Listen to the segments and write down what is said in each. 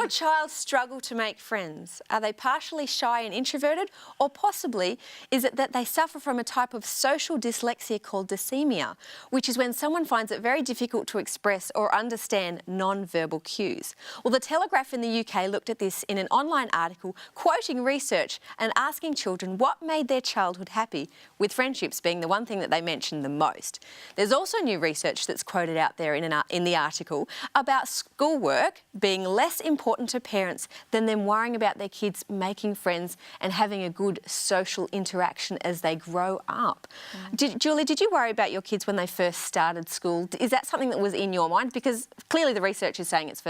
child struggle to make friends? Are they partially shy and introverted, or possibly is it that they suffer from a type of social dyslexia called dysthymia, which is when someone finds it very difficult to express or understand non-verbal cues? Well, the Telegraph in the UK looked at this in an online article quoting research and asking children what made their childhood happy, with friendships being the one thing that they mentioned the most. There's also new research that's quoted out there in the article about schoolwork being less important to parents than them worrying about their kids making friends and having a good social interaction as they grow up. Julie, did you worry about your kids when they first started school? Is that something that was in your mind? Because clearly the research is saying it's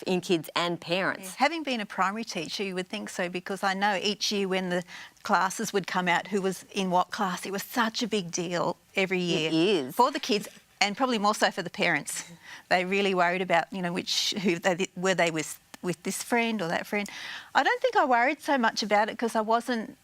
in kids and parents. Yeah. Having been a primary teacher, you would think so, because I know each year when the classes would come out who was in what class, it was such a big deal every year. It is. For the kids, and probably more so for the parents. They really worried about, you know, were they with this friend or that friend. I don't think I worried so much about it because I wasn't,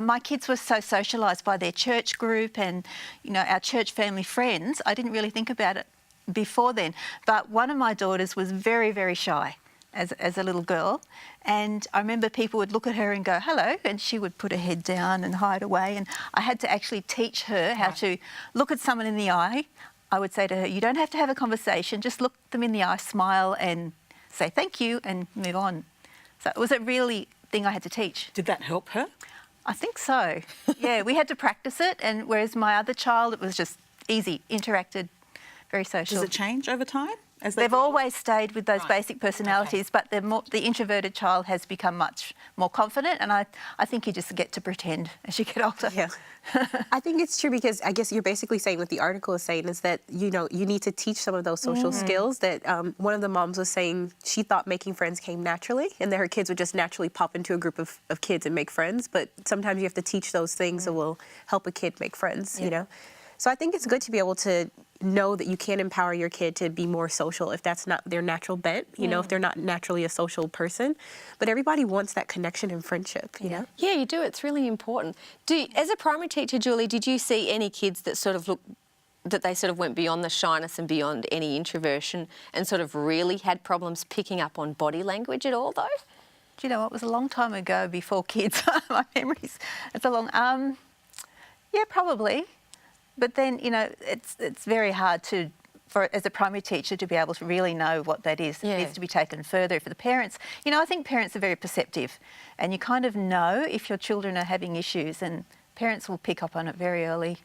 my kids were so socialised by their church group and, you know, our church family friends. I didn't really think about it before then. But one of my daughters was very, very shy as a little girl. And I remember people would look at her and go, hello, and she would put her head down and hide away. And I had to actually teach her how to look at someone in the eye. I would say to her, you don't have to have a conversation, just look them in the eye, smile and say thank you and move on. So it was a really thing I had to teach. Did that help her? I think so. Yeah, we had to practice it, and whereas my other child, it was just easy, interacted, very social. Does it change over time? As They've always stayed with those basic personalities, but the introverted child has become much more confident, and I think you just get to pretend as you get older. Yeah. I think it's true because I guess you're basically saying what the article is saying is that, you know, you need to teach some of those social skills that one of the moms was saying she thought making friends came naturally and that her kids would just naturally pop into a group of kids and make friends. But sometimes you have to teach those things that will help a kid make friends, you know. So I think it's good to be able to know that you can empower your kid to be more social if that's not their natural bent, you know, if they're not naturally a social person. But everybody wants that connection and friendship, you know? Yeah, you do. It's really important. As a primary teacher, Julie, did you see any kids that sort of that they sort of went beyond the shyness and beyond any introversion and sort of really had problems picking up on body language at all, though? Do you know what? It was a long time ago before kids. My memories. It's a long... yeah, probably. But then, you know, it's very hard as a primary teacher to be able to really know what that is. Yeah. It needs to be taken further for the parents. You know, I think parents are very perceptive and you kind of know if your children are having issues, and parents will pick up on it very early.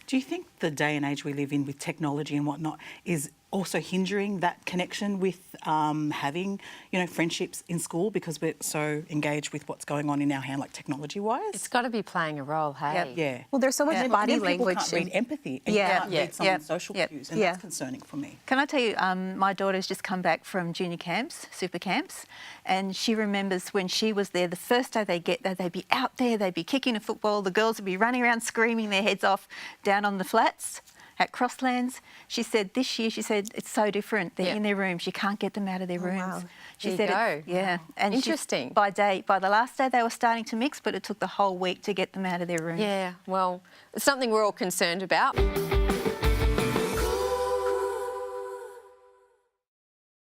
Do you think the day and age we live in with technology and whatnot is also hindering that connection with having, you know, friendships in school because we're so engaged with what's going on in our hand, like technology-wise? It's got to be playing a role, hey? Yep. Yeah. Well, there's so much body People language. can't read empathy and can't read someone's social cues, and that's concerning for me. Can I tell you, my daughter's just come back from junior camps, super camps, and she remembers when she was there, the first day they get there, they'd be out there, they'd be kicking a football, the girls would be running around screaming their heads off down on the flats at Crosslands. She said this year, it's so different. They're in their rooms. You can't get them out of their rooms. Wow. She There said, you go. yeah. And interesting. By the last day, they were starting to mix, but it took the whole week to get them out of their rooms. Yeah, well, it's something we're all concerned about.